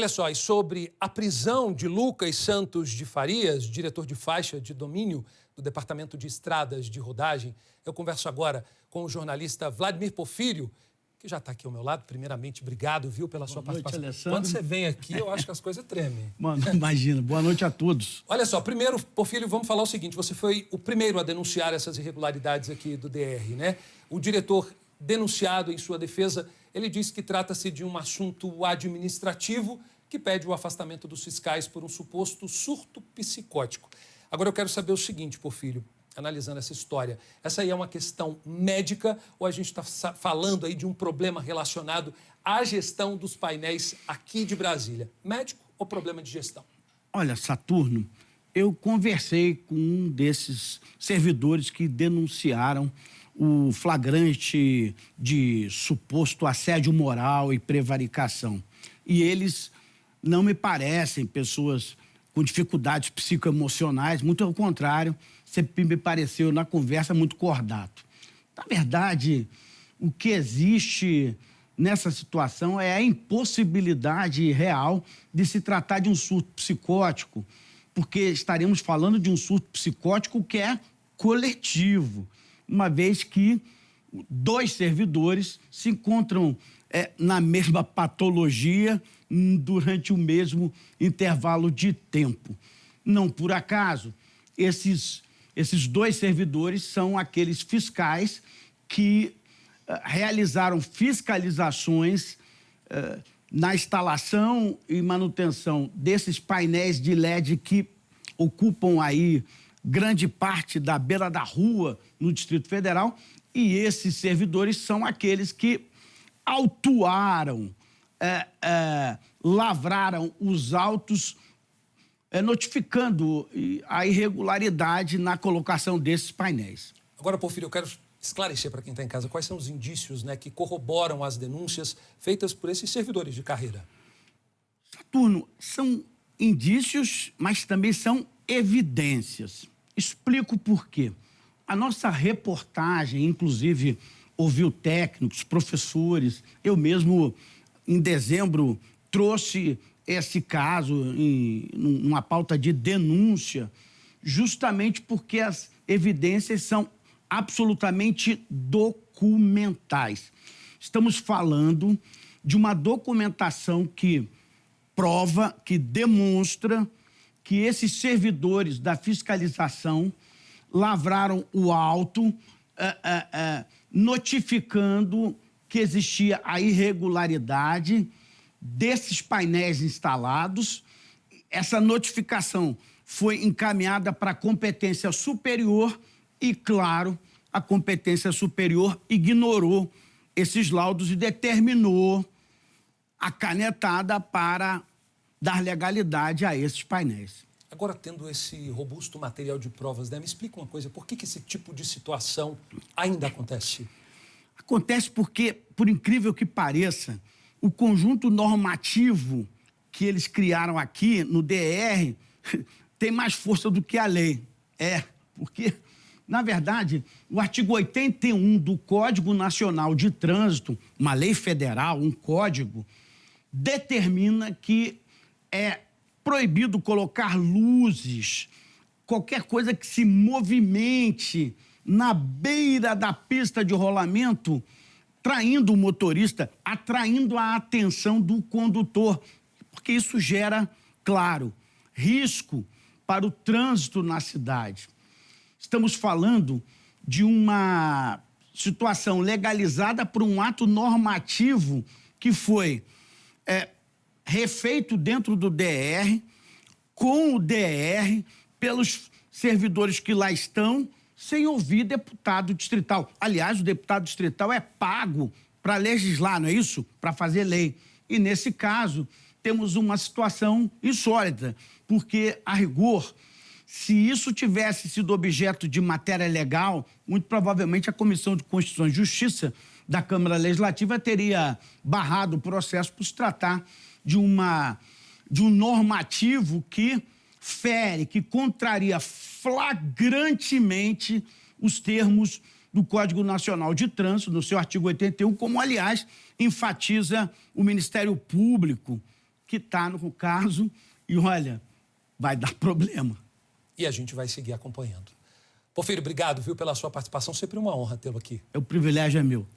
Olha só, e sobre a prisão de Lucas Santos de Farias, diretor de faixa de domínio do Departamento de Estradas de Rodagem, eu converso agora com o jornalista Vladimir Porfírio, que já está aqui ao meu lado. Primeiramente, obrigado, viu, pela sua participação. Alessandro. Quando você vem aqui, eu acho que as coisas tremem. Mano, imagina. Boa noite a todos. Olha só, primeiro, Porfírio, vamos falar o seguinte, você foi o primeiro a denunciar essas irregularidades aqui do DR, né? O diretor denunciado em sua defesa, ele disse que trata-se de um assunto administrativo que pede o afastamento dos fiscais por um suposto surto psicótico. Agora eu quero saber o seguinte, Porfírio, analisando essa história, essa aí é uma questão médica ou a gente está falando aí de um problema relacionado à gestão dos painéis aqui de Brasília? Médico ou problema de gestão? Olha, Saturno, eu conversei com um desses servidores que denunciaram o flagrante de suposto assédio moral e prevaricação. E eles não me parecem pessoas com dificuldades psicoemocionais, muito ao contrário, sempre me pareceu na conversa muito cordato. Na verdade, o que existe nessa situação é a impossibilidade real de se tratar de um surto psicótico, porque estaremos falando de um surto psicótico que é coletivo, uma vez que dois servidores se encontram na mesma patologia durante o mesmo intervalo de tempo. Não por acaso, esses dois servidores são aqueles fiscais que realizaram fiscalizações na instalação e manutenção desses painéis de LED que ocupam aí grande parte da beira da rua no Distrito Federal, e esses servidores são aqueles que autuaram, lavraram os autos, notificando a irregularidade na colocação desses painéis. Agora, Porfírio, eu quero esclarecer para quem está em casa quais são os indícios, né, que corroboram as denúncias feitas por esses servidores de carreira. Saturno, são indícios, mas também são evidências. Explico por quê. A nossa reportagem, inclusive, ouviu técnicos, professores. Eu mesmo, em dezembro, trouxe esse caso numa pauta de denúncia, justamente porque as evidências são absolutamente documentais. Estamos falando de uma documentação que prova, que demonstra que esses servidores da fiscalização lavraram o auto, notificando que existia a irregularidade desses painéis instalados. Essa notificação foi encaminhada para a competência superior e, claro, a competência superior ignorou esses laudos e determinou a canetada para dar legalidade a esses painéis. Agora, tendo esse robusto material de provas, né, me explica uma coisa, por que esse tipo de situação ainda acontece? Acontece porque, por incrível que pareça, o conjunto normativo que eles criaram aqui no DR tem mais força do que a lei. Porque, na verdade, o artigo 81 do Código Nacional de Trânsito, uma lei federal, um código, determina que é proibido colocar luzes, qualquer coisa que se movimente na beira da pista de rolamento, traindo o motorista, atraindo a atenção do condutor, porque isso gera, claro, risco para o trânsito na cidade. Estamos falando de uma situação legalizada por um ato normativo que foi refeito dentro do DR, com o DR, pelos servidores que lá estão, sem ouvir deputado distrital. Aliás, o deputado distrital é pago para legislar, não é isso? Para fazer lei. E, nesse caso, temos uma situação insólita, porque, a rigor, se isso tivesse sido objeto de matéria legal, muito provavelmente a Comissão de Constituição e Justiça da Câmara Legislativa teria barrado o processo por se tratar de um normativo que fere, que contraria flagrantemente os termos do Código Nacional de Trânsito, no seu artigo 81, como, aliás, enfatiza o Ministério Público que está no caso e, olha, vai dar problema. E a gente vai seguir acompanhando. Porfírio, obrigado, viu, pela sua participação. Sempre uma honra tê-lo aqui. O privilégio é meu.